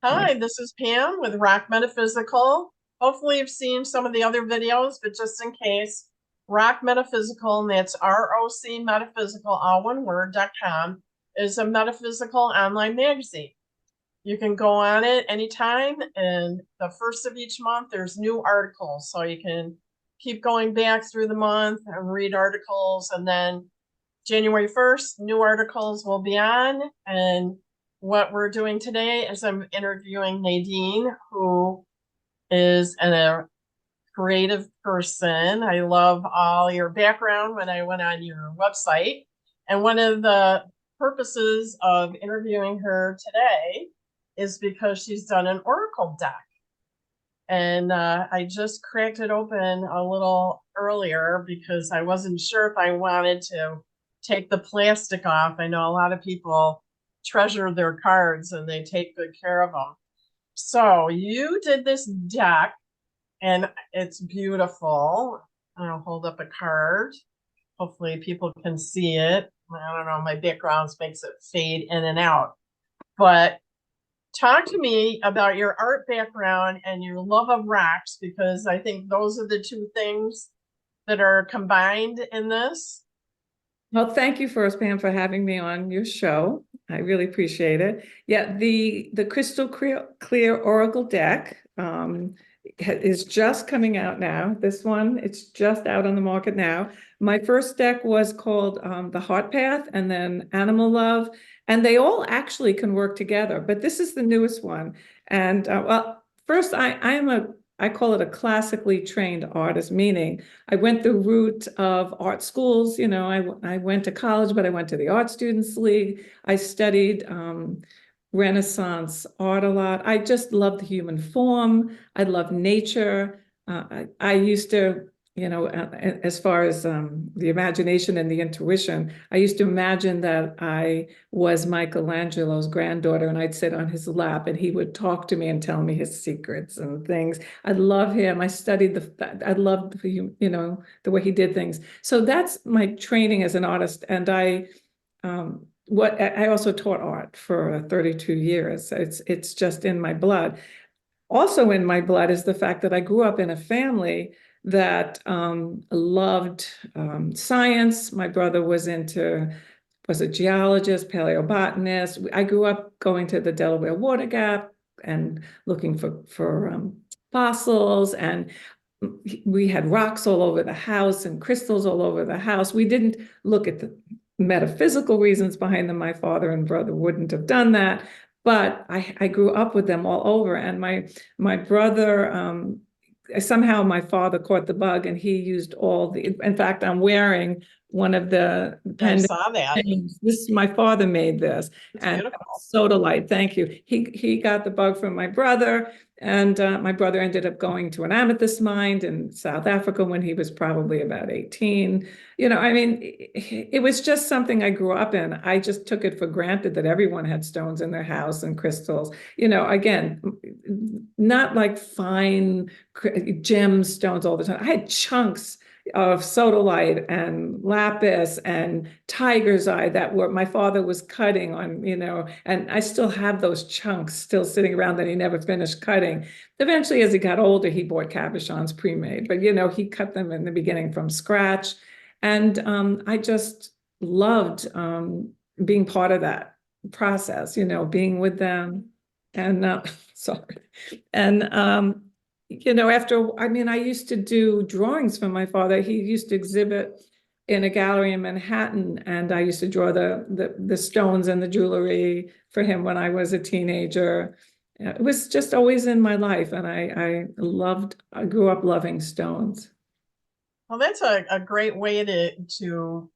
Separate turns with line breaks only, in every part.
Hi, this is Pam with ROC Metaphysical. Hopefully you've seen some of the other videos, but just in case, ROC Metaphysical, and that's ROC Metaphysical, all one word.com, is a metaphysical online magazine. You can go on it anytime, and the first of each month, there's new articles. So you can keep going back through the month and read articles, and then January 1st, new articles will be on. And what we're doing today is I'm interviewing Nadine, who is a creative person. I love all your background when I went on your website. And one of the purposes of interviewing her today is because she's done an oracle deck. And I just cracked it open a little earlier because I wasn't sure if I wanted to take the plastic off. I know a lot of people treasure their cards and they take good care of them. So you did this deck and it's beautiful. I'll hold up a card. Hopefully people can see it. I don't know, my background makes it fade in and out. But talk to me about your art background and your love of rocks, because I think those are the two things that are combined in this.
Well, thank you first, Pam, for having me on your show. I really appreciate it. Yeah, the crystal clear oracle deck is just coming out now. This one, it's just out on the market now. My first deck was called the Heart Path, and then Animal Love, and they all actually can work together. But this is the newest one. And well, first, I call it a classically trained artist, meaning I went the route of art schools. You know, I went to college, but I went to the Art Students League. I studied Renaissance art a lot. I just love the human form. I love nature. I used to, you know, as far as the imagination and the intuition, I used to imagine that I was Michelangelo's granddaughter and I'd sit on his lap and he would talk to me and tell me his secrets and things. I love him. I studied I loved, you know, the way he did things. So that's my training as an artist. And I also taught art for 32 years. It's just in my blood. Also in my blood is the fact that I grew up in a family that loved science. My brother was a geologist, paleobotanist. I grew up going to the Delaware Water Gap and looking for fossils, and we had rocks all over the house and crystals all over the house. We didn't look at the metaphysical reasons behind them. My father and brother wouldn't have done that, but I grew up with them all over. And my brother, somehow my father caught the bug and he used in fact, I'm wearing one of the
I saw that.
my father made this.
It's
And
beautiful.
sodalite, thank you. He got the bug from my brother, and my brother ended up going to an amethyst mine in South Africa when he was probably about 18. You know, I mean, it was just something I grew up in. I just took it for granted that everyone had stones in their house and crystals. You know, again, not like fine gemstones all the time. I had chunks of sodalite and lapis and tiger's eye that my father was cutting on, you know, and I still have those chunks still sitting around that he never finished cutting. Eventually, as he got older, he bought cabochons pre-made, but you know, he cut them in the beginning from scratch. And I just loved being part of that process, you know, being with them. And sorry. And you know, I used to do drawings for my father. He used to exhibit in a gallery in Manhattan, and I used to draw the stones and the jewelry for him when I was a teenager. It was just always in my life, and I grew up loving stones.
Well, that's a great way to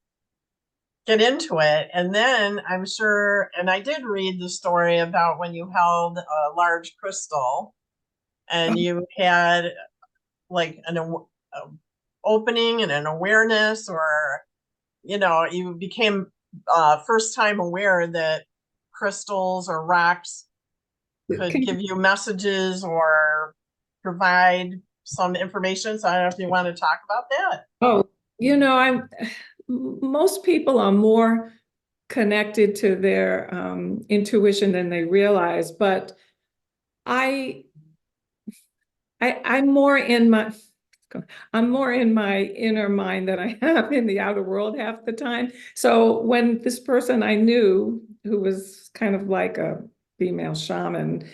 get into it. And then I'm sure, and I did read the story about when you held a large crystal and you had like an opening and an awareness, or you know, you became first time aware that crystals or rocks could give you messages or provide some information. So I don't know if you want to talk about that.
Oh, you know, most people are more connected to their intuition than they realize, but I I'm more in my inner mind than I have in the outer world half the time. So when this person I knew, who was kind of like a female shaman,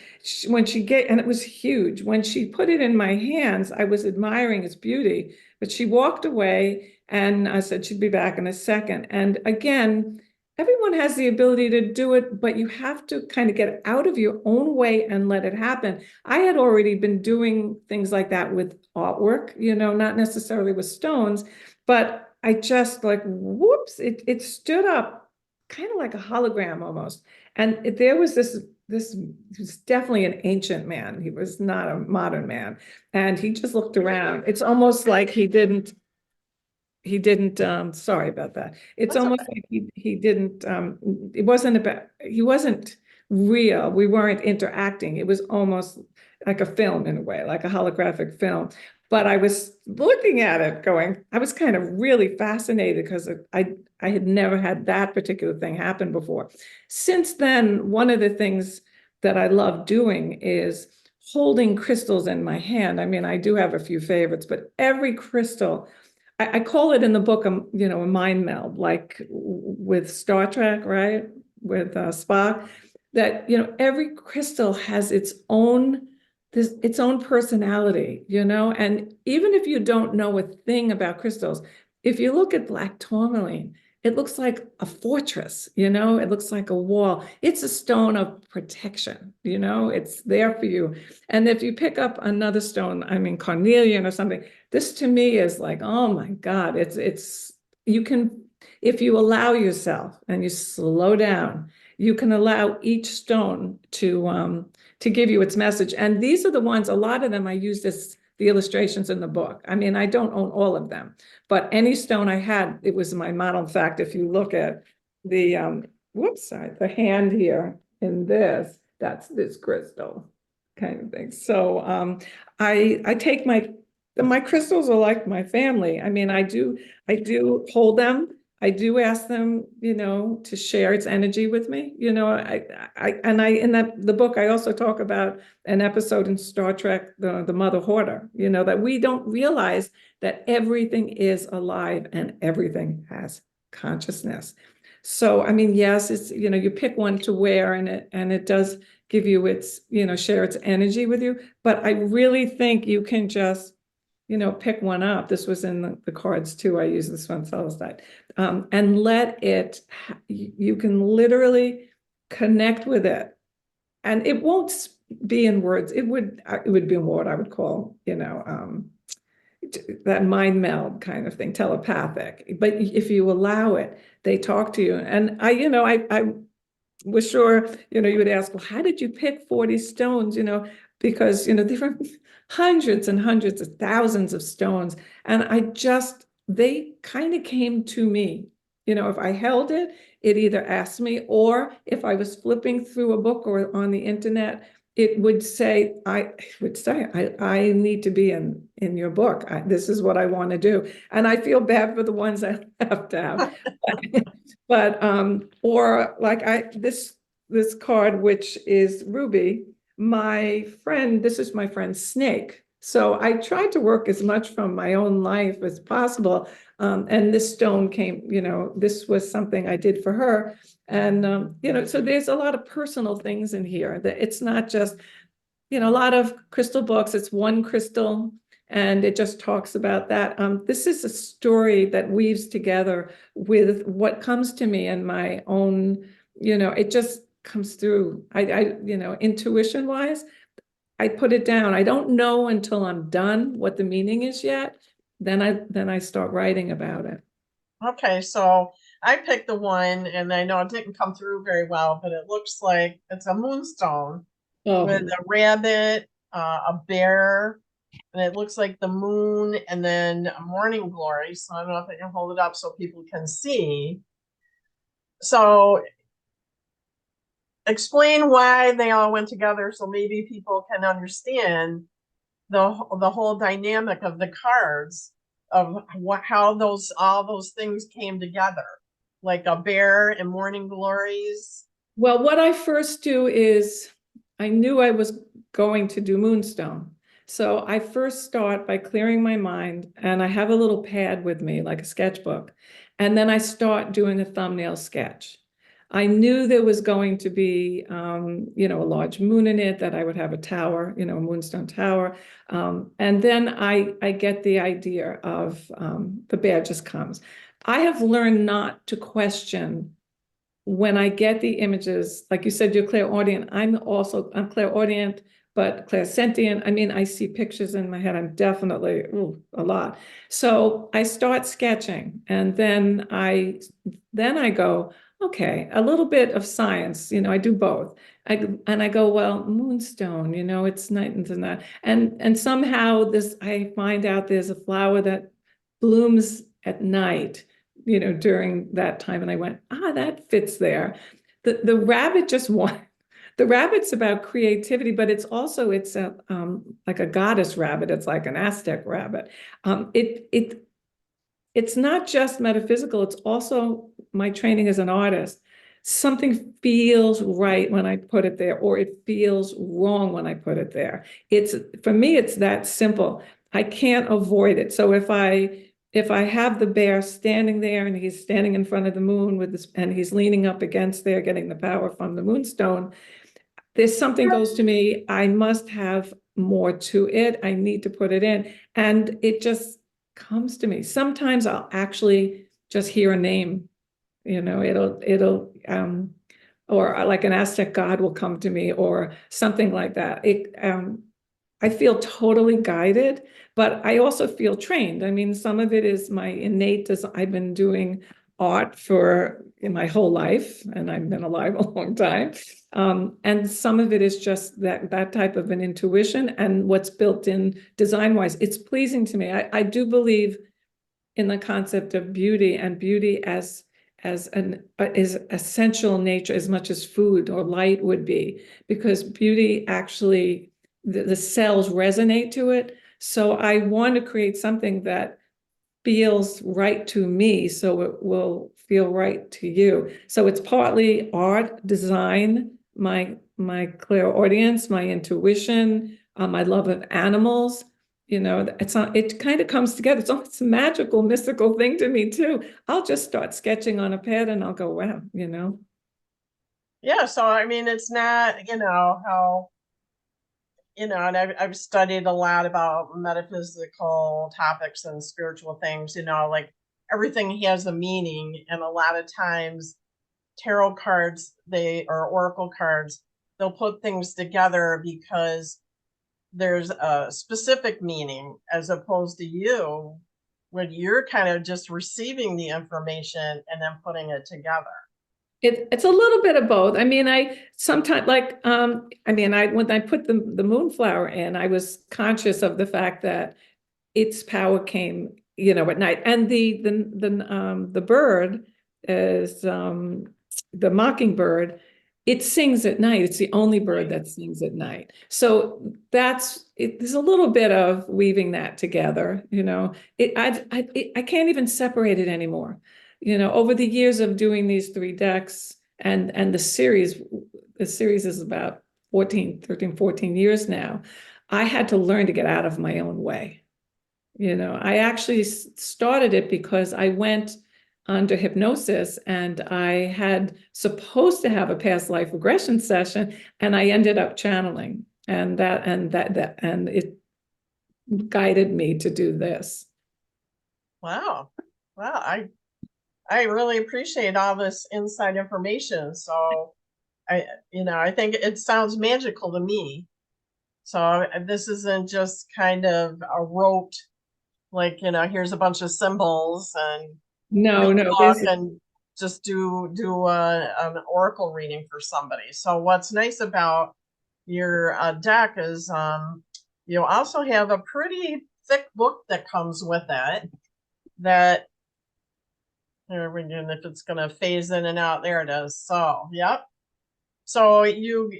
when she and it was huge, when she put it in my hands, I was admiring its beauty, but she walked away and I said she'd be back in a second. And again, everyone has the ability to do it, but you have to kind of get out of your own way and let it happen. I had already been doing things like that with artwork, not necessarily with stones, but I just like, whoops, it stood up kind of like a hologram almost. And there was he was definitely an ancient man. He was not a modern man. And he just looked around. It's almost like he didn't, sorry about that. It's
That's
almost
okay.
like he didn't, it wasn't about, he wasn't real. We weren't interacting. It was almost like a film in a way, like a holographic film. But I was looking at it going, I was kind of really fascinated because I had never had that particular thing happen before. Since then, one of the things that I love doing is holding crystals in my hand. I mean, I do have a few favorites, but every crystal, I call it in the book, a mind meld, like with Star Trek, right? With Spock, that, every crystal has its own personality, and even if you don't know a thing about crystals, if you look at black tourmaline, it looks like a fortress, it looks like a wall. It's a stone of protection, it's there for you. And if you pick up another stone, I mean, carnelian or something, this to me is like, oh my God, you can, if you allow yourself and you slow down, you can allow each stone to give you its message. And these are the ones, a lot of them I used as the illustrations in the book. I mean, I don't own all of them, but any stone I had, it was my model. In fact, if you look at the, sorry, the hand here in this, that's this crystal kind of thing. So I take my crystals are like my family. I mean, I do hold them. I do ask them, to share its energy with me. In the book, I also talk about an episode in Star Trek, the Mother Hoarder, that we don't realize that everything is alive and everything has consciousness. So, I mean, yes, it's, you pick one to wear and it does give you its, share its energy with you. But I really think you can just, pick one up. This was in the cards too. I use this one, celestite, and let it, you can literally connect with it. And it won't be in words. It would be what I would call, that mind meld kind of thing, telepathic. But if you allow it, they talk to you. And I was sure, you would ask, well, how did you pick 40 stones? Because, there are hundreds and hundreds of thousands of stones. And they kind of came to me. If I held it, it either asked me, or if I was flipping through a book or on the internet, it would say, I need to be in your book. This is what I want to do. And I feel bad for the ones I left out. But or like this card, which is Ruby, this is my friend Snake. So I tried to work as much from my own life as possible. And this stone came, this was something I did for her. And, so there's a lot of personal things in here that it's not just, a lot of crystal books, it's one crystal and it just talks about that. This is a story that weaves together with what comes to me in my own, it just comes through. Intuition wise, I put it down. I don't know until I'm done what the meaning is yet. Then I start writing about it.
Okay, so I picked the one, and I know it didn't come through very well, but it looks like it's a moonstone with a rabbit, a bear, and it looks like the moon, and then a morning glory. So I don't know if I can hold it up so people can see. So explain why they all went together so maybe people can understand the whole dynamic of the cards, of how all those things came together, like a bear and morning glories.
Well, what I first do is I knew I was going to do Moonstone. So I first start by clearing my mind, and I have a little pad with me, like a sketchbook. And then I start doing a thumbnail sketch. I knew there was going to be, you know, a large moon in it, that I would have a tower, you know, a moonstone tower. And then I get the idea of the bear just comes. I have learned not to question when I get the images. Like you said, you're clairaudient. I'm clairaudient, but clairsentient. I mean, I see pictures in my head. I'm definitely a lot. So I start sketching, and then I go, okay, a little bit of science. You know, I do both. And I go, well, moonstone. You know, it's night and that, and somehow I find out there's a flower that blooms at night, you know, during that time. And I went, that fits there. The rabbit just won. The rabbit's about creativity, but it's a like a goddess rabbit. It's like an Aztec rabbit. It's not just metaphysical. It's also my training as an artist. Something feels right when I put it there, or it feels wrong when I put it there. For me, it's that simple. I can't avoid it. So if I have the bear standing there, and he's standing in front of the moon and he's leaning up against there, getting the power from the moonstone, there's something goes to me, I must have more to it. I need to put it in. And it just comes to me. Sometimes I'll actually just hear a name, you know, or like an Aztec god will come to me, or something like that. I feel totally guided, but I also feel trained. I mean, some of it is my innate, I've been doing art in my whole life, and I've been alive a long time. And some of it is just that type of an intuition, and what's built in design-wise. It's pleasing to me. I do believe in the concept of beauty, and beauty is essential nature as much as food or light would be, because beauty actually, the cells resonate to it. So I want to create something that feels right to me, so it will feel right to you. So it's partly art, design, my clairaudience, my intuition, my love of animals. You know, it kind of comes together. It's a magical, mystical thing to me too. I'll just start sketching on a pad, and I'll go, wow, you know.
Yeah, so I mean, it's not, you know, how, you know, and I've studied a lot about metaphysical topics and spiritual things, you know, like everything has a meaning. And a lot of times tarot cards, or oracle cards, they'll put things together because there's a specific meaning, as opposed to you, when you're kind of just receiving the information and then putting it together.
It's a little bit of both. I mean, I sometimes when I put the moonflower in, I was conscious of the fact that its power came, you know, at night. And the bird is the mockingbird. It sings at night. It's the only bird that sings at night. So there's a little bit of weaving that together, you know. I can't even separate it anymore. You know, over the years of doing these 3 decks, and the series is about 14 years now. I had to learn to get out of my own way. You know, I actually started it because I went under hypnosis, and I had supposed to have a past life regression session, and I ended up channeling, and it guided me to do this.
Wow. I really appreciate all this inside information. So I think it sounds magical to me. So this isn't just kind of a rote, like, you know, here's a bunch of symbols and
No,
and just do an oracle reading for somebody. So what's nice about your deck is you also have a pretty thick book that comes with it, that if it's going to phase in and out. There it is. So yep. So you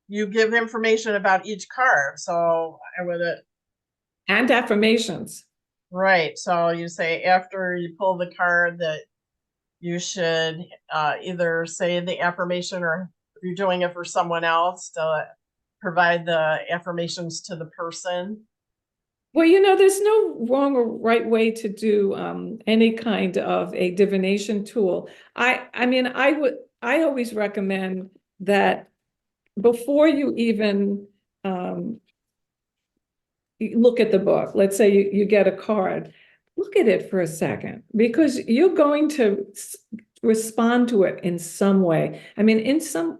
give information about each card. So with it,
and affirmations.
right. So you say after you pull the card that you should either say the affirmation, or if you're doing it for someone else, to provide the affirmations to the person?
Well, there's no wrong or right way to do any kind of a divination tool. I mean, I always recommend that before you even you look at the book, let's say you get a card, look at it for a second, because you're going to respond to it in some way. I mean,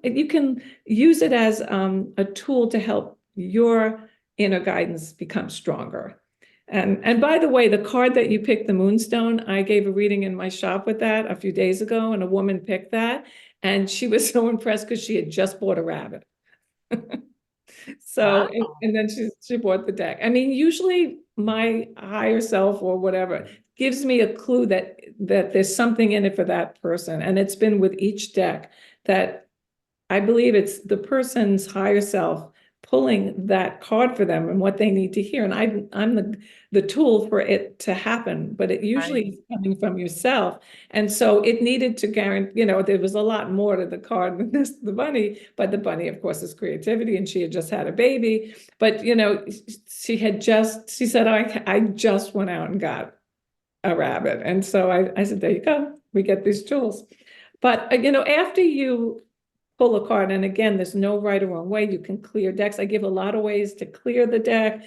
you can use it as a tool to help your inner guidance become stronger. And by the way, the card that you picked, the Moonstone, I gave a reading in my shop with that a few days ago, and a woman picked that, and she was so impressed because she had just bought a rabbit. So,
Wow.
and then she bought the deck. I mean, usually my higher self or whatever gives me a clue that there's something in it for that person. And it's been with each deck that I believe it's the person's higher self pulling that card for them and what they need to hear. And I'm the tool for it to happen, but it usually is coming from yourself. And so it needed to guarantee, there was a lot more to the card than the bunny, but the bunny, of course, is creativity, and she had just had a baby. But, she said, I just went out and got a rabbit. And so I said, there you go. We get these tools. But, after you pull a card, and again, there's no right or wrong way. You can clear decks. I give a lot of ways to clear the deck,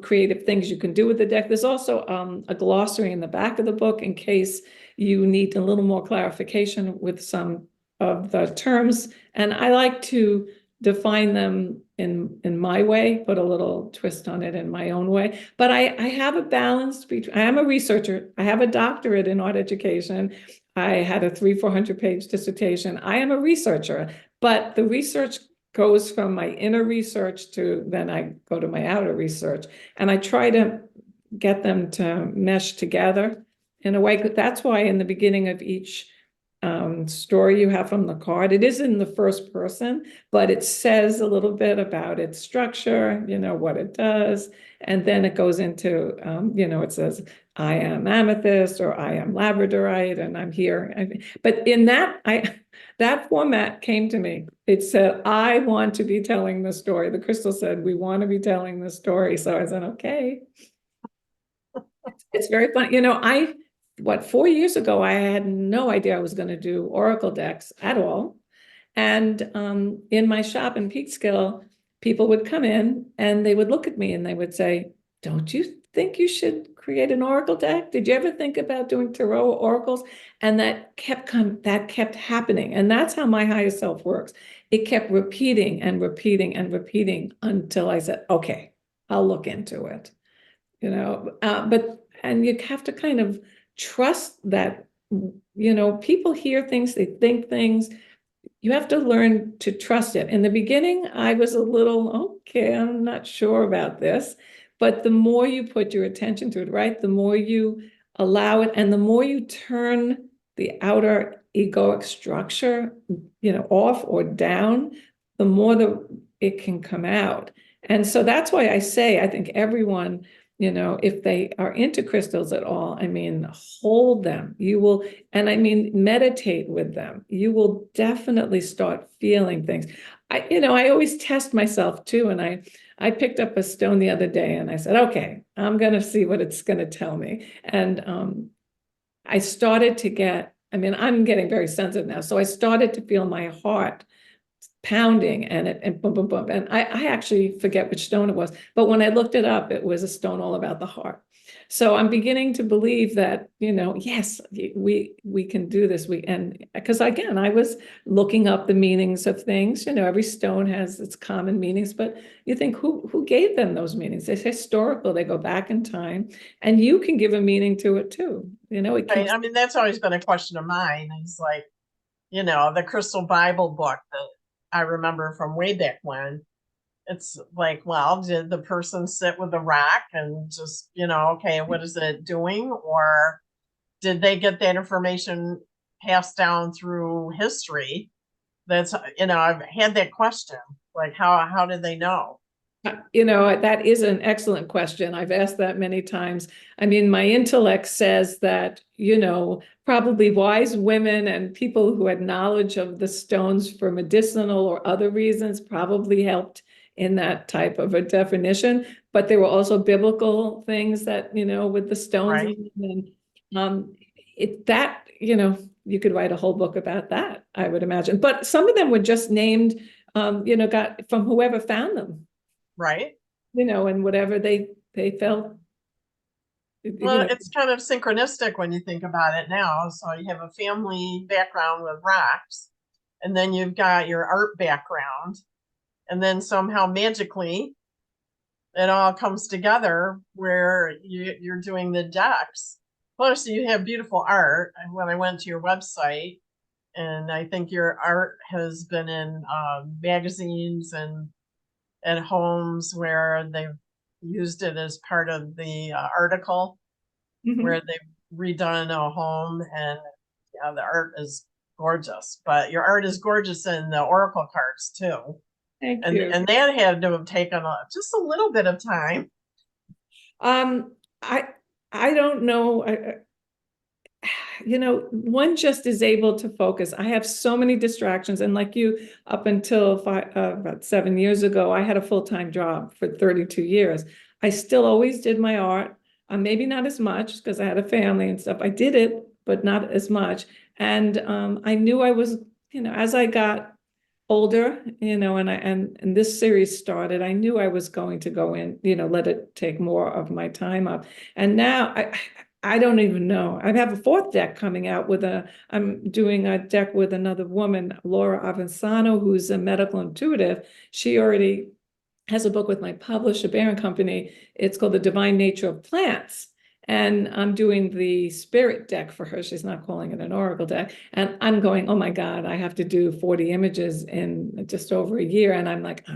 creative things you can do with the deck. There's also a glossary in the back of the book in case you need a little more clarification with some of the terms. And I like to define them in my way, put a little twist on it in my own way. But I have a balance between, I am a researcher. I have a doctorate in art education. I had a 400-page dissertation. I am a researcher, but the research goes from my inner research to then I go to my outer research, and I try to get them to mesh together in a way. That's why in the beginning of each story you have from the card, it is in the first person, but it says a little bit about its structure, what it does. And then it goes into, it says, I am amethyst, or I am labradorite, and I'm here. But in that format came to me. It said, I want to be telling the story. The crystal said, we want to be telling the story. So I said, okay. It's very fun. 4 years ago, I had no idea I was going to do oracle decks at all. And in my shop in Peekskill, people would come in and they would look at me and they would say, don't you think you should create an oracle deck? Did you ever think about doing tarot oracles? And that kept happening. And that's how my higher self works. It kept repeating and repeating and repeating until I said, okay, I'll look into it. And you have to kind of trust that, people hear things, they think things. You have to learn to trust it. In the beginning, I was a little, okay, I'm not sure about this. But the more you put your attention to it, right, the more you allow it, and the more you turn the outer egoic structure, off or down, the more it can come out. And so that's why I say, I think everyone, if they are into crystals at all, I mean, hold them. You will, and I mean, meditate with them. You will definitely start feeling things. I always test myself too. And I picked up a stone the other day and I said, okay, I'm going to see what it's going to tell me. And I started to get, I'm getting very sensitive now. So I started to feel my heart pounding and boom, boom, boom. And I actually forget which stone it was, but when I looked it up, it was a stone all about the heart. So I'm beginning to believe that, yes, we can do this. And because again, I was looking up the meanings of things, every stone has its common meanings, but you think who gave them those meanings? It's historical, they go back in time, and you can give a meaning to it too. It keeps.
Right. That's always been a question of mine. It's like, the Crystal Bible book that I remember from way back when. It's like, well, did the person sit with a rock and just, okay, what is it doing? Or did they get that information passed down through history? That's, I've had that question, like, how did they know?
That is an excellent question. I've asked that many times. My intellect says that, probably wise women and people who had knowledge of the stones for medicinal or other reasons probably helped in that type of a definition, but there were also biblical things that, with the stones
Right.
and that, you could write a whole book about that, I would imagine. But some of them were just named, got from whoever found them,
Right.
and whatever they felt.
Well, it's kind of synchronistic when you think about it now. So you have a family background with rocks, and then you've got your art background, and then somehow magically it all comes together where you're doing the decks. Plus, you have beautiful art. When I went to your website, and I think your art has been in magazines and homes where they've used it as part of the article where they've redone a home, and yeah, the art is gorgeous. But your art is gorgeous in the oracle cards too.
Thank
And
you.
and that had to have taken just a little bit of time.
I don't know. One just is able to focus. I have so many distractions. And like you, up until about 7 years ago, I had a full-time job for 32 years. I still always did my art. Maybe not as much because I had a family and stuff. I did it, but not as much. And I knew I was, as I got older, and this series started, I knew I was going to go in, let it take more of my time up. And now I don't even know. I have a fourth deck coming out I'm doing a deck with another woman, Laura Avanzano, who's a medical intuitive. She already has a book with my publisher, Barron Company. It's called The Divine Nature of Plants. And I'm doing the spirit deck for her. She's not calling it an oracle deck. And I'm going, oh my God, I have to do 40 images in just over a year. And I'm like,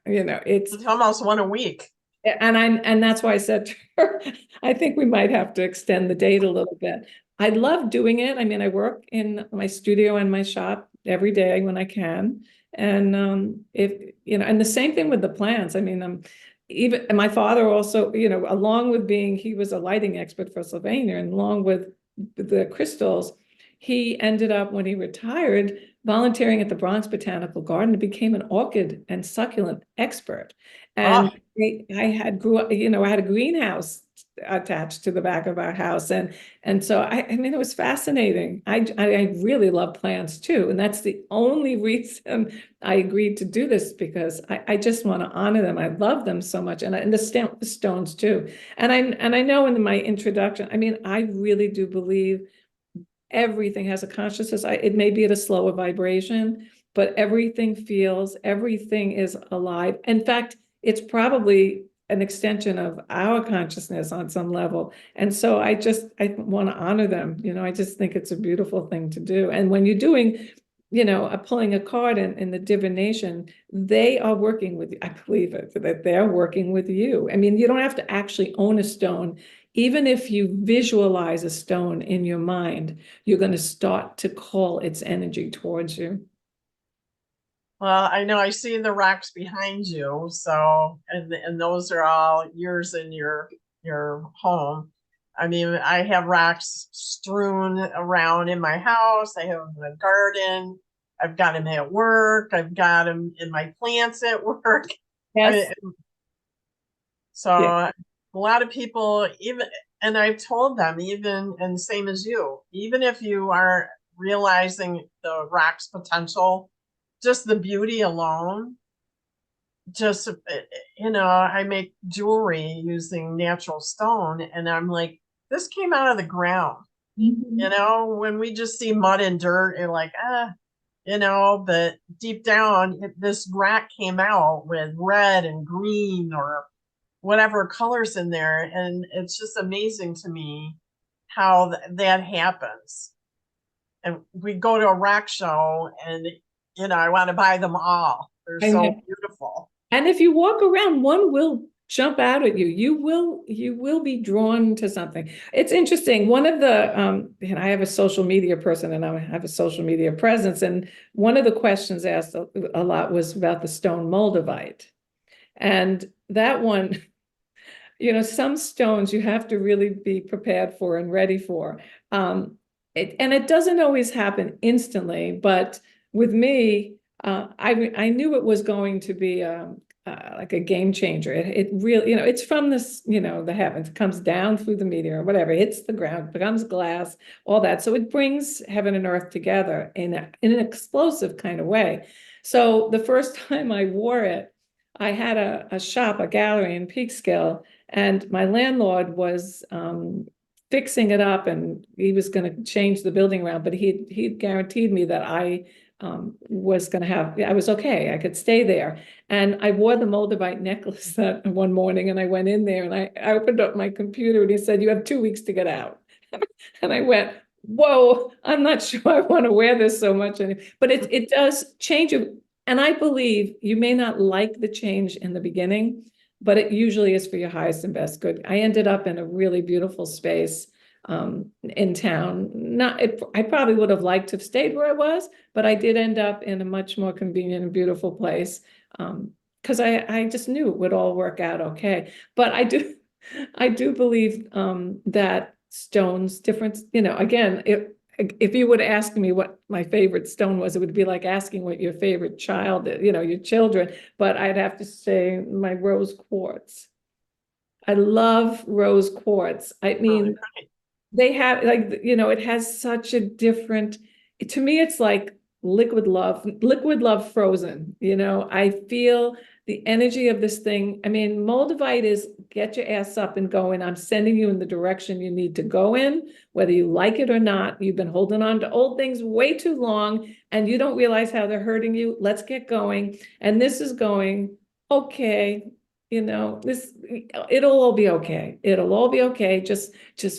It's almost one a week.
And that's why I said to her, I think we might have to extend the date a little bit. I love doing it. I mean, I work in my studio and my shop every day when I can. And and the same thing with the plants. I mean, even and my father also, along with he was a lighting expert for Sylvania, and along with the crystals, he ended up, when he retired, volunteering at the Bronx Botanical Garden and became an orchid and succulent expert. And I had I had a greenhouse attached to the back of our house, and so I mean, it was fascinating. I really love plants too, and that's the only reason I agreed to do this, because I just want to honor them. I love them so much, and the stones too. And I know in my introduction, I mean, I really do believe everything has a consciousness. It may be at a slower vibration, but everything feels, everything is alive. In fact, it's probably an extension of our consciousness on some level. And so I want to honor them. I just think it's a beautiful thing to do. And when you're doing, pulling a card in the divination, they are working with you. I believe it, that they're working with you. I mean, you don't have to actually own a stone. Even if you visualize a stone in your mind, you're going to start to call its energy towards you.
Well, I know I see the rocks behind you, so and those are all yours in your home. I mean, I have rocks strewn around in my house. I have them in the garden. I've got them at work. I've got them in my plants at work.
Yes.
So
Yeah.
a lot of people, even, and I've told them, even, and same as you, even if you aren't realizing the rock's potential, just the beauty alone, just, I make jewelry using natural stone, and I'm like, this came out of the ground. When we just see mud and dirt, and like, but deep down, this rock came out with red and green or whatever colors in there. And it's just amazing to me how that happens. And we go to a rock show, and I want to buy them all. They're so beautiful.
And if you walk around, one will jump out at you. You will be drawn to something. It's interesting. One of the and I have a social media person, and I have a social media presence, and one of the questions asked a lot was about the stone moldavite. And that one, some stones you have to really be prepared for and ready for. And it doesn't always happen instantly, but with me, I knew it was going to be like a game changer. It really, it's from this, the heavens, it comes down through the meteor or whatever, hits the ground, becomes glass, all that. So it brings heaven and earth together in an explosive kind of way. So the first time I wore it, I had a shop, a gallery in Peekskill, and my landlord was fixing it up, and he was going to change the building around, but he guaranteed me that I was going to I was okay, I could stay there. And I wore the Moldavite necklace that one morning, and I went in there and I opened up my computer, and he said, "You have 2 weeks to get out." And I went, "Whoa, I'm not sure I want to wear this so much." But it does change you. And I believe you may not like the change in the beginning, but it usually is for your highest and best good. I ended up in a really beautiful space in town. I probably would have liked to have stayed where I was, but I did end up in a much more convenient and beautiful place, because I just knew it would all work out okay. But I do believe that stones different, again, if you would ask me what my favorite stone was, it would be like asking what your favorite child, your children, but I'd have to say my rose quartz. I love rose quartz. I mean, they have, like, it has such a different, to me, it's like liquid love frozen. I feel the energy of this thing. I mean, Moldavite is get your ass up and going. I'm sending you in the direction you need to go in, whether you like it or not. You've been holding on to old things way too long, and you don't realize how they're hurting you. Let's get going. And this is going, okay, it'll all be okay. It'll all be okay. Just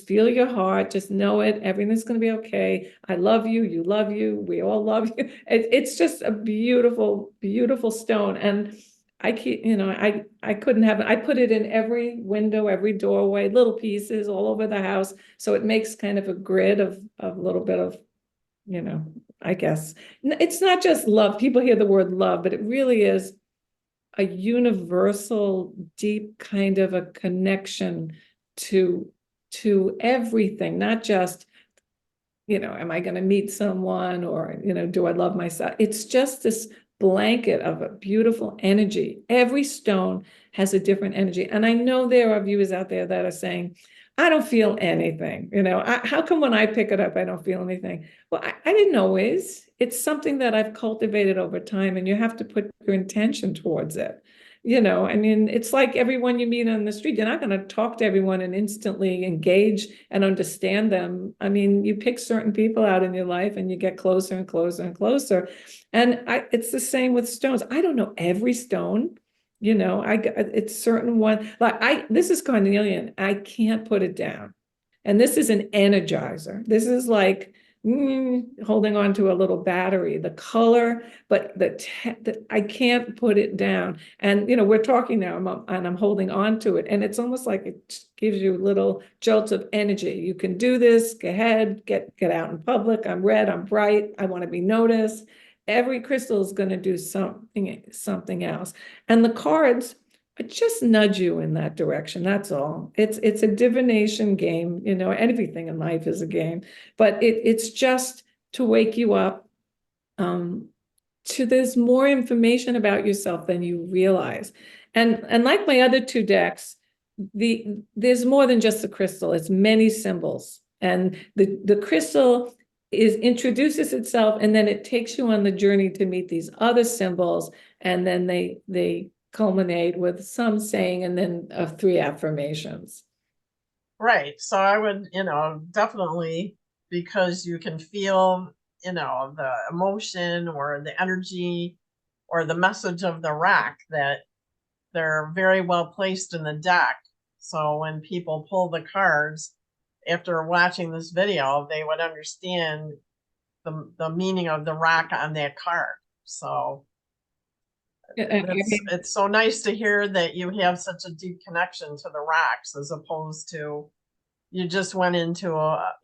feel your heart. Just know it. Everything's going to be okay. I love you. You love you. We all love you. It's just a beautiful, beautiful stone. And I keep, I couldn't have it. I put it in every window, every doorway, little pieces all over the house. So it makes kind of a grid of a little bit of, I guess it's not just love. People hear the word love, but it really is a universal, deep kind of a connection to everything, not just, am I going to meet someone, or, do I love myself? It's just this blanket of a beautiful energy. Every stone has a different energy. And I know there are viewers out there that are saying, I don't feel anything. How come when I pick it up, I don't feel anything? Well, I didn't always. It's something that I've cultivated over time, and you have to put your intention towards it. I mean, it's like everyone you meet on the street. You're not going to talk to everyone and instantly engage and understand them. I mean, you pick certain people out in your life, and you get closer and closer and closer. And it's the same with stones. I don't know every stone. It's certain one, like this is carnelian. I can't put it down. And this is an energizer. This is like holding on to a little battery, the color, but I can't put it down. And, we're talking now, and I'm holding on to it. And it's almost like it gives you little jolts of energy. You can do this, go ahead, get out in public. I'm red, I'm bright, I want to be noticed. Every crystal is going to do something else. And the cards just nudge you in that direction. That's all. It's a divination game. Everything in life is a game, but it's just to wake you up to there's more information about yourself than you realize. And like my other two decks, there's more than just the crystal. It's many symbols. And the crystal introduces itself, and then it takes you on the journey to meet these other symbols, and then they culminate with some saying, and then 3 affirmations.
Right. So I would, definitely, because you can feel, the emotion or the energy or the message of the ROC, that they're very well placed in the deck. So when people pull the cards after watching this video, they would understand the meaning of the ROC on that card. So it's so nice to hear that you have such a deep connection to the ROCs, as opposed to you just went into a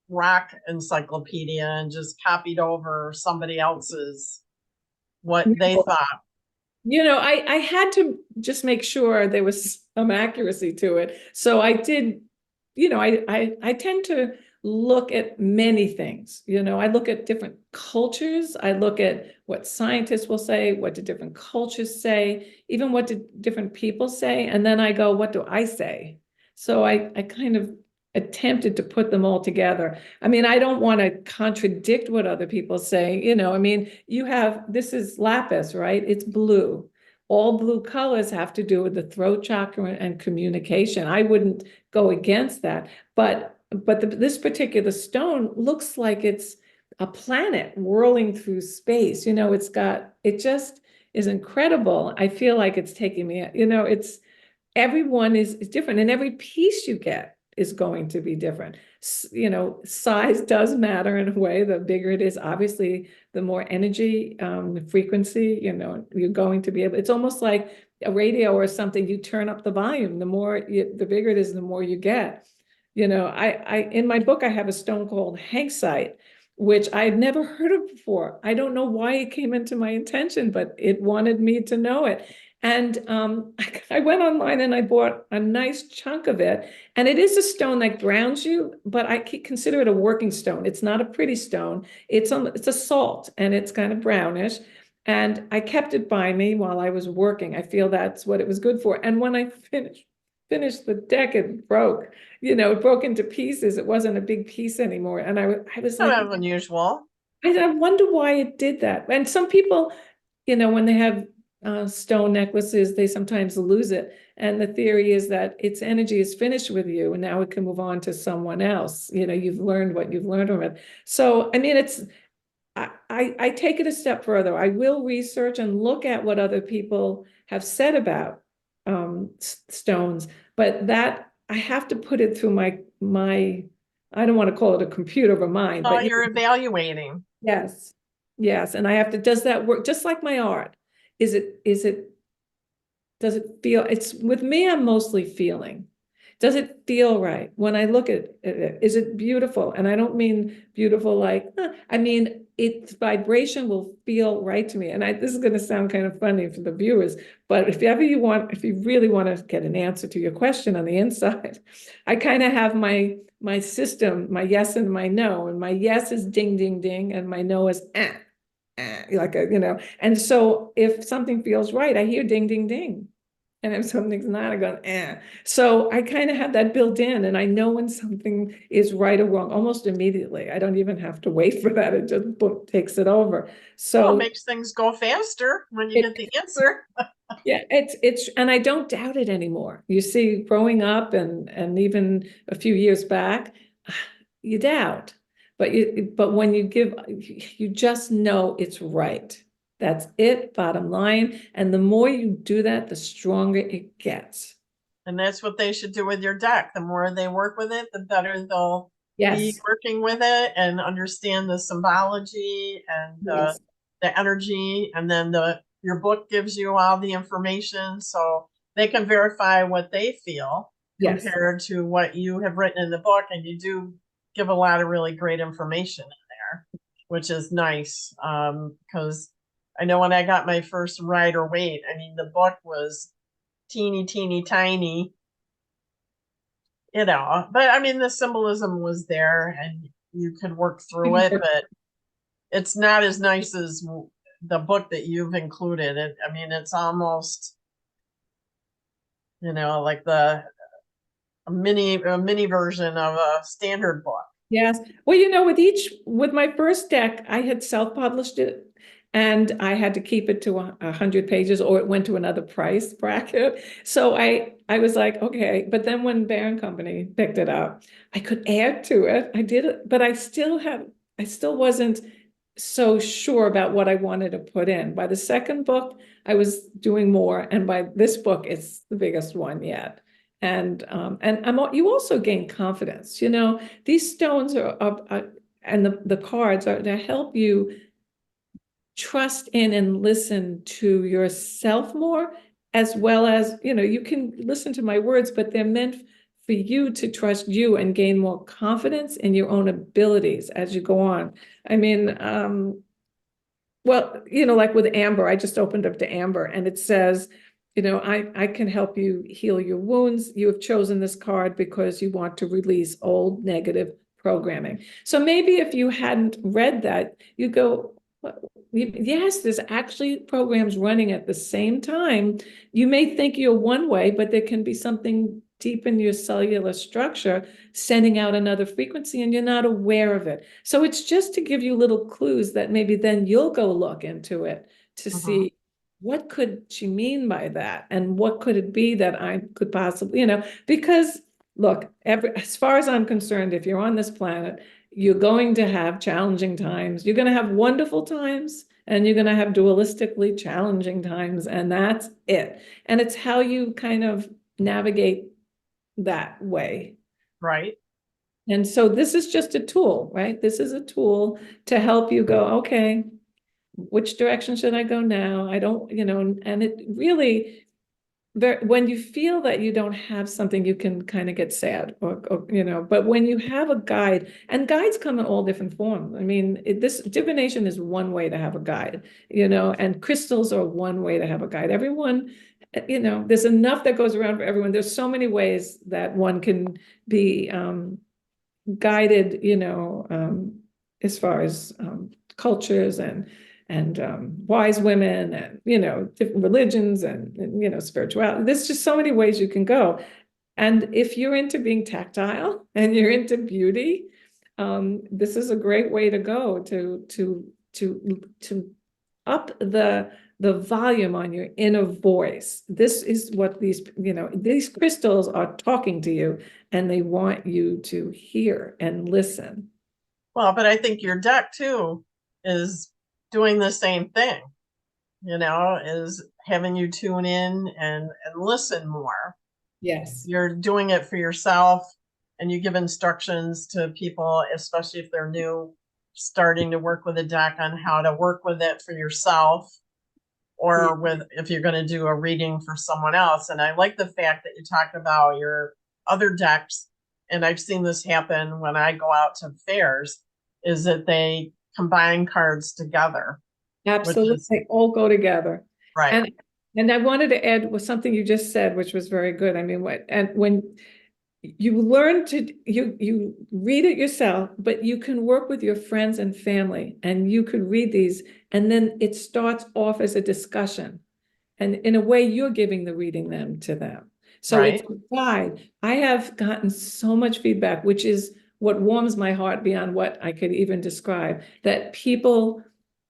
ROC encyclopedia and just copied over somebody else's what they thought.
I had to just make sure there was some accuracy to it. So I did, I tend to look at many things. You know, I look at different cultures. I look at what scientists will say, what do different cultures say, even what do different people say. And then I go, what do I say? So I kind of attempted to put them all together. I mean, I don't want to contradict what other people say. You know, I mean, this is lapis, right? It's blue. All blue colors have to do with the throat chakra and communication. I wouldn't go against that, but this particular stone looks like it's a planet whirling through space. You know, it just is incredible. I feel like it's taking me, you know, everyone is different, and every piece you get is going to be different. You know, size does matter in a way. The bigger it is, obviously, the more energy, frequency, you know, you're going to be able, it's almost like a radio or something. You turn up the volume, the bigger it is, the more you get. You know, in my book, I have a stone called hanksite, which I had never heard of before. I don't know why it came into my attention, but it wanted me to know it. And I went online and I bought a nice chunk of it. And it is a stone that grounds you, but I consider it a working stone. It's not a pretty stone. It's a salt, and it's kind of brownish. And I kept it by me while I was working. I feel that's what it was good for. And when I finished the deck, it broke. You know, it broke into pieces. It wasn't a big piece anymore. And I was
Kind
like,
of unusual.
I wonder why it did that. And some people, you know, when they have stone necklaces, they sometimes lose it. And the theory is that its energy is finished with you, and now it can move on to someone else. You know, you've learned what you've learned from it. So, I mean, I take it a step further. I will research and look at what other people have said about stones, but that I have to put it through my I don't want to call it a computer of a mind,
Oh,
but
you're evaluating.
yes, yes, and I have to. Does that work? Just like my art, does it feel? It's with me. I'm mostly feeling. Does it feel right when I look at it? Is it beautiful? And I don't mean beautiful like, I mean, its vibration will feel right to me. And this is going to sound kind of funny for the viewers, but if you really want to get an answer to your question on the inside, I kind of have my system, my yes and my no. And my yes is ding, ding, ding. And my no is like you know. And so if something feels right, I hear ding, ding, ding. And if something's not, I go, So I kind of have that built in, and I know when something is right or wrong almost immediately. I don't even have to wait for that. It just takes it over.
Well, it
So
makes things go faster when you get the answer.
yeah, and I don't doubt it anymore. You see, growing up and even a few years back, you doubt, but when you just know it's right. That's it, bottom line. And the more you do that, the stronger it gets.
And that's what they should do with your deck. The more they work with it, the better they'll be
Yes,
working with it and understand the symbology and
yes,
the energy. And then your book gives you all the information so they can verify what they feel
yes,
compared to what you have written in the book. And you do give a lot of really great information in there, which is nice. Because I know when I got my first Rider Waite, I mean, the book was teeny, teeny, tiny, you know, but I mean, the symbolism was there and you could work through it, but it's not as nice as the book that you've included. I mean, it's almost, you know, like a mini version of a standard book.
yes. Well, you know, with my first deck, I had self-published it, and I had to keep it to 100 pages, or it went to another price bracket. So I was like, okay. But then when Barron Company picked it up, I could add to it. I did it, but I still wasn't so sure about what I wanted to put in. By the second book, I was doing more, and by this book, it's the biggest one yet. And you also gain confidence. You know, these stones and the cards are to help you trust in and listen to yourself more, as well as, you know, you can listen to my words, but they're meant for you to trust you and gain more confidence in your own abilities as you go on. I mean, well, you know, like with Amber, I just opened up to Amber, and it says, you know, I can help you heal your wounds. You have chosen this card because you want to release old negative programming. So maybe if you hadn't read that, you go, yes, there's actually programs running at the same time. You may think you're one way, but there can be something deep in your cellular structure sending out another frequency and you're not aware of it. So it's just to give you little clues that maybe then you'll go look into it to see what could she mean by that? And what could it be that I could possibly, because look, as far as I'm concerned, if you're on this planet, you're going to have challenging times. You're going to have wonderful times and you're going to have dualistically challenging times. And that's it. And it's how you kind of navigate that way.
Right.
And so this is just a tool, right? This is a tool to help you go, okay, which direction should I go now? I don't, and it really, when you feel that you don't have something, you can kind of get sad or, but when you have a guide, and guides come in all different forms. I mean, this divination is one way to have a guide, and crystals are one way to have a guide. Everyone, there's enough that goes around for everyone. There's so many ways that one can be guided, as far as cultures and wise women and, different religions and spirituality. There's just so many ways you can go. And if you're into being tactile and you're into beauty, this is a great way to go to up the volume on your inner voice. This is what these crystals are talking to you, and they want you to hear and listen.
Well, but I think your deck too is doing the same thing, is having you tune in and listen more.
Yes.
You're doing it for yourself, and you give instructions to people, especially if they're new, starting to work with a deck, on how to work with it for yourself, or if you're going to do a reading for someone else. And I like the fact that you talk about your other decks, and I've seen this happen when I go out to fairs, is that they combine cards together.
Absolutely. They all go together.
Right.
And I wanted to add with something you just said, which was very good. I mean, when you learn you read it yourself, but you can work with your friends and family, and you could read these, and then it starts off as a discussion. And in a way, you're giving the reading to them. So
Right.
It's a guide. I have gotten so much feedback, which is what warms my heart beyond what I could even describe, that people,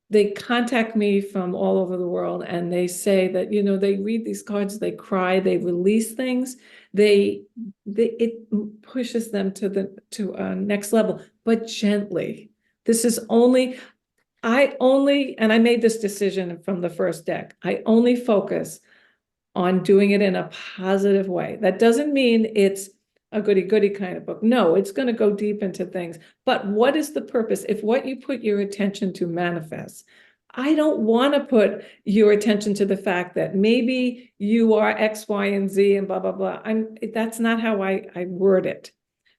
they contact me from all over the world, and they say that, they read these cards, they cry, they release things, it pushes them to a next level, but gently. This is and I made this decision from the first deck. I only focus on doing it in a positive way. That doesn't mean it's a goody-goody kind of book. No, it's going to go deep into things. But what is the purpose? If what you put your attention to manifests, I don't want to put your attention to the fact that maybe you are X, Y, and Z and blah, blah, blah. That's not how I word it.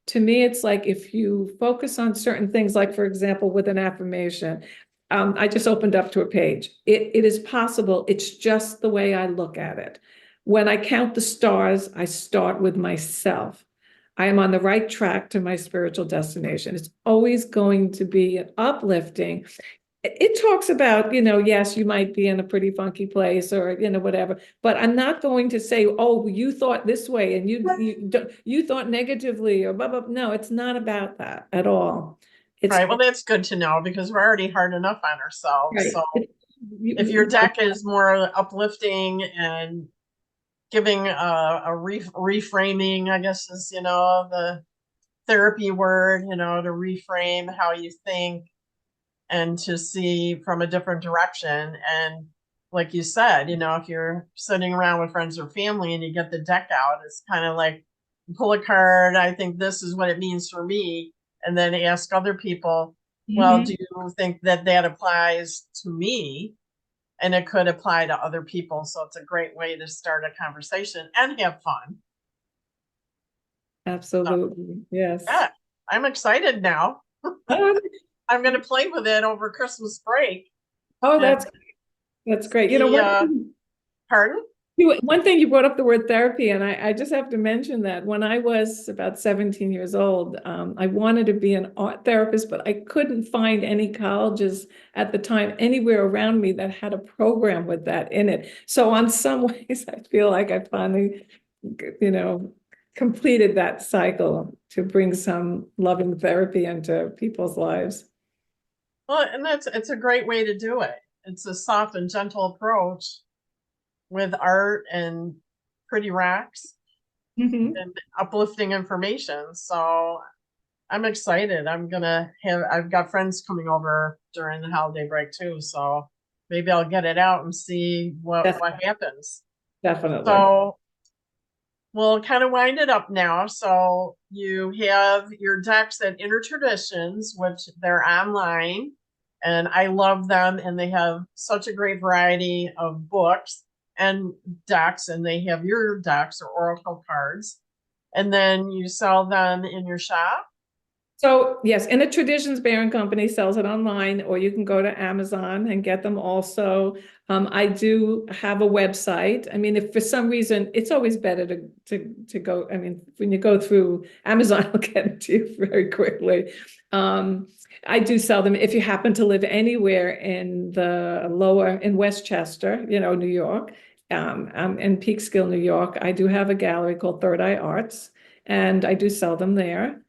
To me, it's like if you focus on certain things, like, for example, with an affirmation, I just opened up to a page. It is possible. It's just the way I look at it. When I count the stars, I start with myself. I am on the right track to my spiritual destination. It's always going to be uplifting. It talks about, yes, you might be in a pretty funky place or, whatever, but I'm not going to say, oh, you thought this way and you thought negatively or blah, blah. No, it's not about that at all.
Right. Well, that's good to know, because we're already hard enough on ourselves.
Right.
So if your deck is more uplifting and giving a reframing, I guess is, the therapy word, to reframe how you think and to see from a different direction. And like you said, if you're sitting around with friends or family and you get the deck out, it's kind of like, pull a card, I think this is what it means for me, and then ask other people, well, do you think that applies to me? And it could apply to other people. So it's a great way to start a conversation and have fun.
Absolutely. Yes.
Yeah, I'm excited now. I'm going to play with it over Christmas break.
Oh, that's great.
Pardon?
One thing, you brought up the word therapy, and I just have to mention that when I was about 17 years old, I wanted to be an art therapist, but I couldn't find any colleges at the time anywhere around me that had a program with that in it. So on some ways, I feel like I finally, you know, completed that cycle to bring some loving therapy into people's lives.
Well, and it's a great way to do it. It's a soft and gentle approach with art and pretty rocks
Mhm.
and uplifting information. So I'm excited. I've got friends coming over during the holiday break too. So maybe I'll get it out and see what happens.
Definitely.
So we'll kind of wind it up now. So you have your decks at Inner Traditions, which they're online, and I love them. And they have such a great variety of books and decks, and they have your decks or oracle cards. And then you sell them in your shop.
So yes, in the Traditions Bearing Company sells it online, or you can go to Amazon and get them also. I do have a website. I mean, if for some reason, it's always better to go. I mean, when you go through Amazon, it'll get it to you very quickly. I do sell them if you happen to live anywhere in in Westchester, New York, in Peekskill, New York. I do have a gallery called Third Eye Arts, and I do sell them there.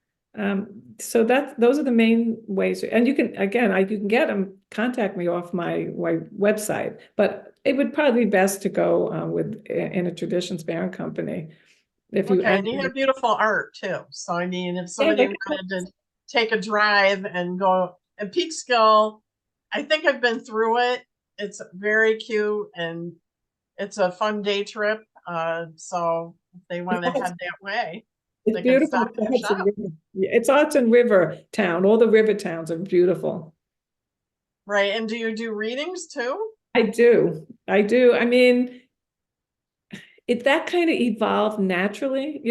So those are the main ways. And you can, again, you can get them, contact me off my website, but it would probably be best to go in a Traditions Bearing Company.
Okay, and you have beautiful art too. So I mean, if somebody wanted to take a drive and go and Peekskill, I think I've been through it. It's very cute and it's a fun day trip. So if they want to head that way,
It's
they can
beautiful.
stop in your shop.
It's Hudson River town. All the river towns are beautiful.
Right. And do you do readings too?
I do. I do. I mean, that kind of evolved naturally.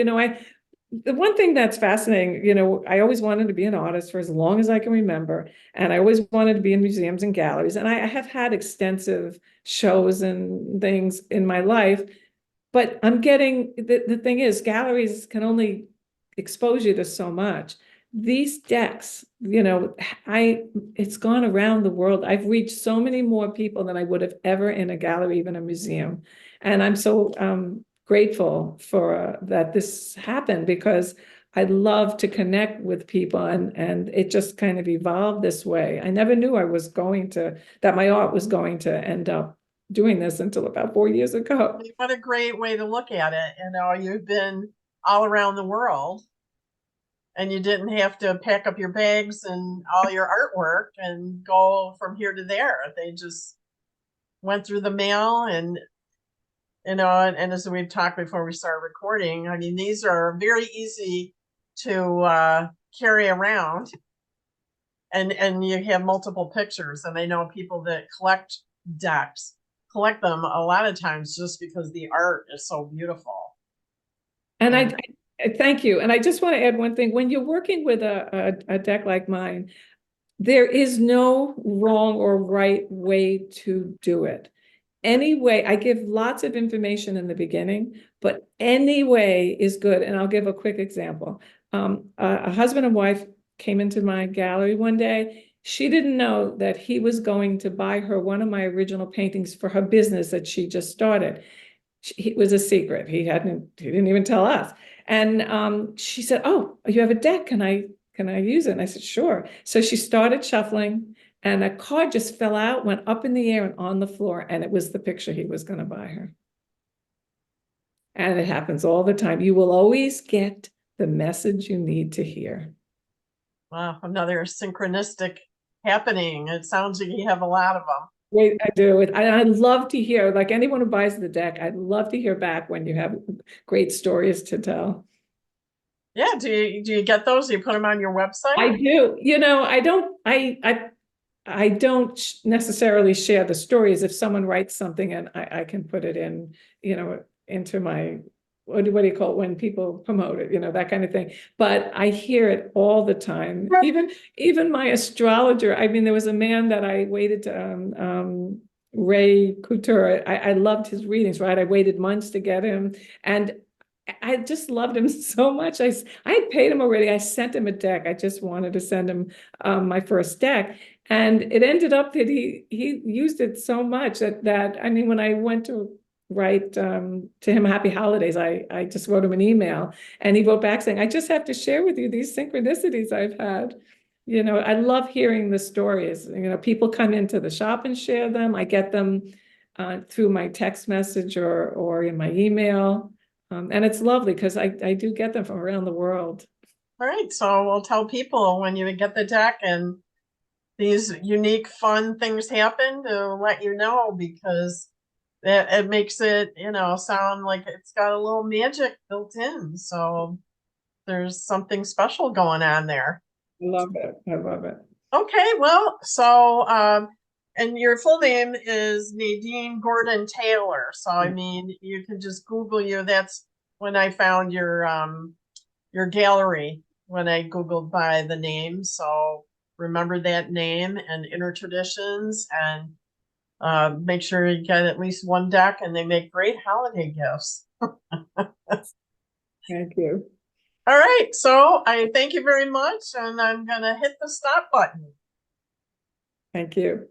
The one thing that's fascinating, I always wanted to be an artist for as long as I can remember. And I always wanted to be in museums and galleries. And I have had extensive shows and things in my life. But the thing is, galleries can only expose you to so much. These decks, it's gone around the world. I've reached so many more people than I would have ever in a gallery, even a museum. And I'm so grateful for that this happened, because I love to connect with people, and it just kind of evolved this way. I never knew that my art was going to end up doing this until about 4 years ago.
What a great way to look at it. You've been all around the world and you didn't have to pack up your bags and all your artwork and go from here to there. They just went through the mail and as we've talked before we started recording, I mean, these are very easy to carry around and you have multiple pictures. And I know people that collect decks collect them a lot of times just because the art is so beautiful.
And I thank you. And I just want to add one thing. When you're working with a deck like mine, there is no wrong or right way to do it. Anyway, I give lots of information in the beginning, but any way is good. And I'll give a quick example. A husband and wife came into my gallery one day. She didn't know that he was going to buy her one of my original paintings for her business that she just started. It was a secret. He didn't even tell us. And she said, "Oh, you have a deck. Can I use it?" And I said, "Sure." So she started shuffling, and a card just fell out, went up in the air and on the floor, and it was the picture he was going to buy her. And it happens all the time. You will always get the message you need to hear.
Wow, another synchronistic happening. It sounds like you have a lot of them.
Wait, I do. I'd love to hear, like anyone who buys the deck, I'd love to hear back when you have great stories to tell.
Yeah, do you get those? Do you put them on your website?
I do. I don't necessarily share the stories. If someone writes something and I can put it in, into my, what do you call it when people promote it, that kind of thing. But I hear it all the time. Even my astrologer. I mean, there was a man that I waited to Ray Couture. I loved his readings, right? I waited months to get him. And I just loved him so much. I had paid him already. I sent him a deck. I just wanted to send him my first deck. And it ended up that he used it so much that I mean, when I went to write to him Happy Holidays, I just wrote him an email, and he wrote back saying, I just have to share with you these synchronicities I've had. You know, I love hearing the stories. You know, people come into the shop and share them. I get them through my text message or in my email. And it's lovely because I do get them from around the world.
All right, so we'll tell people when you get the deck and these unique, fun things happen to let you know, because it makes it, sound like it's got a little magic built in. So there's something special going on there.
I love it. I love it.
Okay, well, so and your full name is Nadine Gordon Taylor. So I mean, you can just Google you. That's when I found your gallery when I Googled by the name. So remember that name and Inner Traditions, and make sure you get at least one deck, and they make great holiday gifts.
Thank you.
All right, so I thank you very much, and I'm gonna hit the stop button.
Thank you.